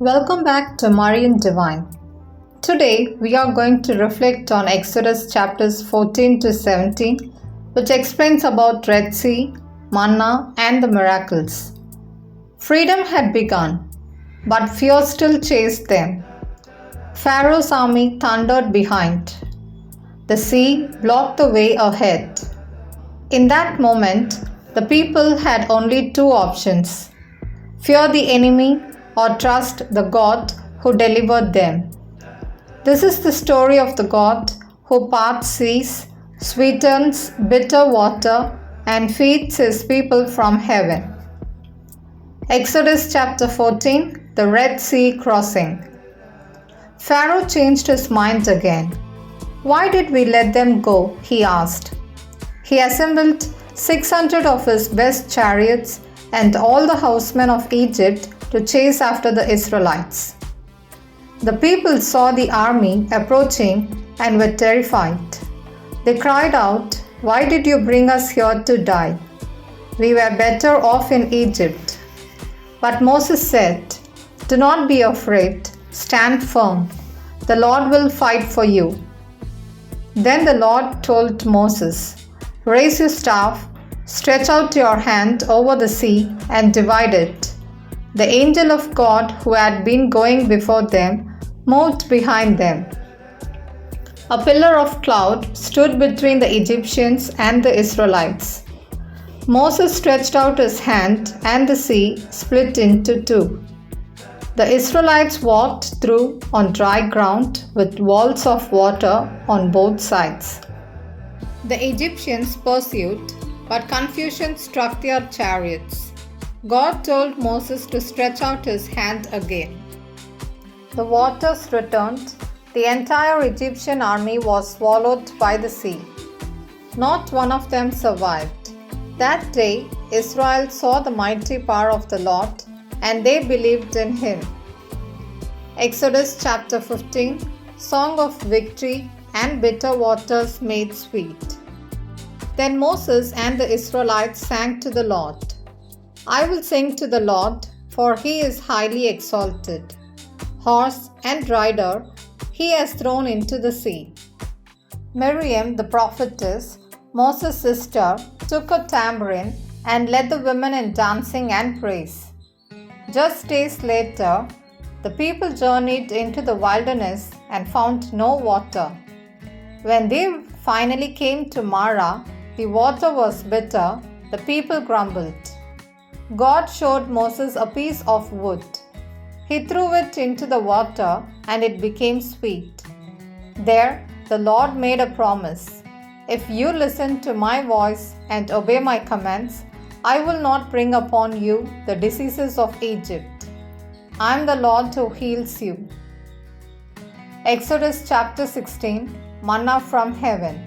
Welcome back to Marian Divine. Today we are going to reflect on Exodus chapters 14 to 17, which explains about Red Sea, Manna, and the miracles. Freedom had begun, but fear still chased them. Pharaoh's army thundered behind. The sea blocked the way ahead. In that moment, the people had only two options: fear the enemy or trust the God who delivered them. This is the story of the God who parts seas, sweetens bitter water, and feeds his people from heaven. Exodus chapter 14, the Red Sea crossing. Pharaoh changed his mind again. Why did we let them go? He asked. He assembled 600 of his best chariots and all the horsemen of Egypt to chase after the Israelites. The people saw the army approaching and were terrified. They cried out, "Why did you bring us here to die? We were better off in Egypt." But Moses said, "Do not be afraid, stand firm. The Lord will fight for you." Then the Lord told Moses, "Raise your staff, stretch out your hand over the sea and divide it." The angel of God who had been going before them moved behind them. A pillar of cloud stood between the Egyptians and the Israelites. Moses stretched out his hand and the sea split into two. The Israelites walked through on dry ground with walls of water on both sides. The Egyptians pursued, but confusion struck their chariots. God told Moses to stretch out his hand again. The waters returned. The entire Egyptian army was swallowed by the sea. Not one of them survived. That day, Israel saw the mighty power of the Lord, and they believed in him. Exodus chapter 15, Song of Victory and Bitter Waters Made Sweet. Then Moses and the Israelites sang to the Lord. "I will sing to the Lord, for he is highly exalted. Horse and rider he has thrown into the sea." Miriam, the prophetess, Moses' sister, took a tambourine and led the women in dancing and praise. Just days later, the people journeyed into the wilderness and found no water. When they finally came to Marah, the water was bitter. The people grumbled. God showed Moses a piece of wood. He threw it into the water and it became sweet. There, the Lord made a promise. "If you listen to my voice and obey my commands, I will not bring upon you the diseases of Egypt. I am the Lord who heals you." Exodus chapter 16, Manna from heaven.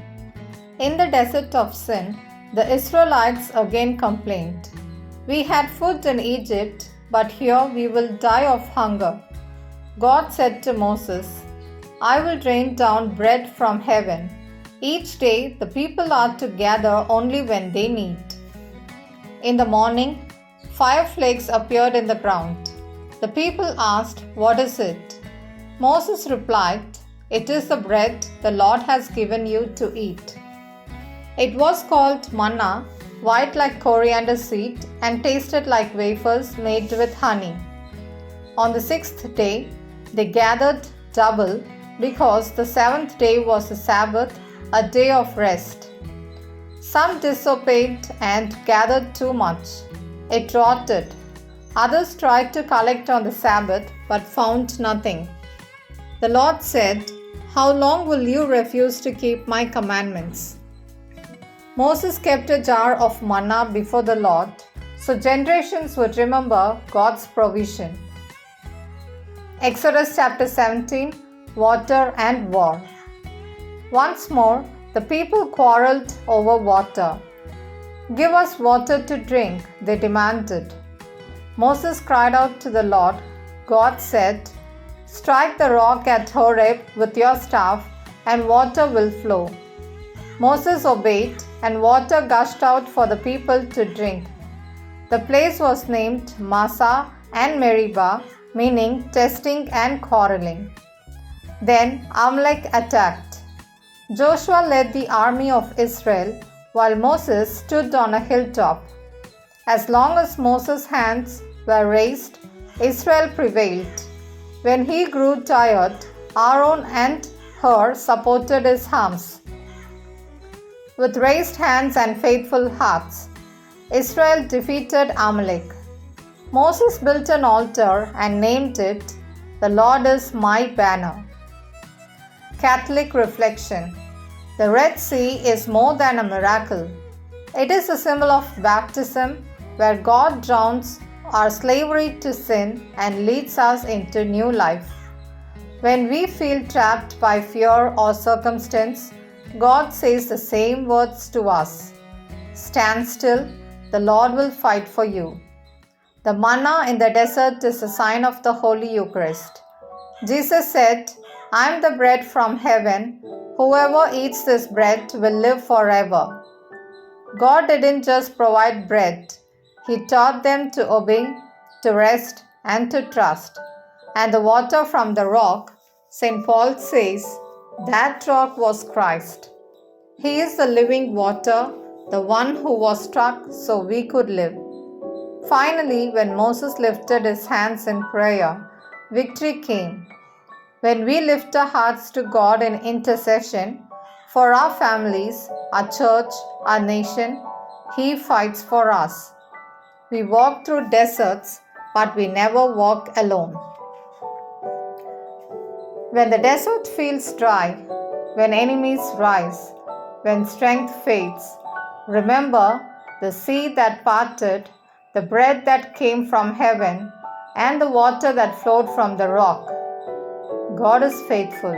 In the desert of Sin, the Israelites again complained. "We had food in Egypt, but here we will die of hunger." God said to Moses, "I will rain down bread from heaven. Each day the people are to gather only when they need." In the morning, 5 flakes appeared in the ground. The people asked, "What is it?" Moses replied, "It is the bread the Lord has given you to eat." It was called manna, white like coriander seed and tasted like wafers made with honey. On the 6th day, they gathered double because the 7th day was the Sabbath, a day of rest. Some disobeyed and gathered too much. It rotted. Others tried to collect on the Sabbath but found nothing. The Lord said, "How long will you refuse to keep my commandments?" Moses kept a jar of manna before the Lord, so generations would remember God's provision. Exodus chapter 17, Water and War. Once more, the people quarreled over water. "Give us water to drink," they demanded. Moses cried out to the Lord. God said, "Strike the rock at Horeb with your staff, and water will flow." Moses obeyed, and water gushed out for the people to drink. The place was named Massah and Meribah, meaning testing and quarreling. Then Amalek attacked. Joshua led the army of Israel while Moses stood on a hilltop. As long as Moses' hands were raised, Israel prevailed. When he grew tired, Aaron and Hur supported his arms. With raised hands and faithful hearts, Israel defeated Amalek. Moses built an altar and named it, "The Lord is my banner." Catholic reflection. The Red Sea is more than a miracle. It is a symbol of baptism where God drowns our slavery to sin and leads us into new life. When we feel trapped by fear or circumstance, God says the same words to us. Stand still, the Lord will fight for you. The manna in the desert is a sign of the Holy Eucharist. Jesus said, "I am the bread from heaven. Whoever eats this bread will live forever." God didn't just provide bread. He taught them to obey, to rest, and to trust. And the water from the rock, St. Paul says, that rock was Christ. He is the living water, the one who was struck so we could live. Finally, when Moses lifted his hands in prayer, victory came. When we lift our hearts to God in intercession for our families, our church, our nation, He fights for us. We walk through deserts, but we never walk alone. When the desert feels dry, when enemies rise, when strength fades, remember the sea that parted, the bread that came from heaven, and the water that flowed from the rock. God is faithful.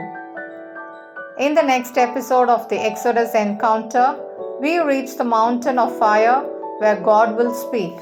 In the next episode of the Exodus encounter, we reach the mountain of fire where God will speak.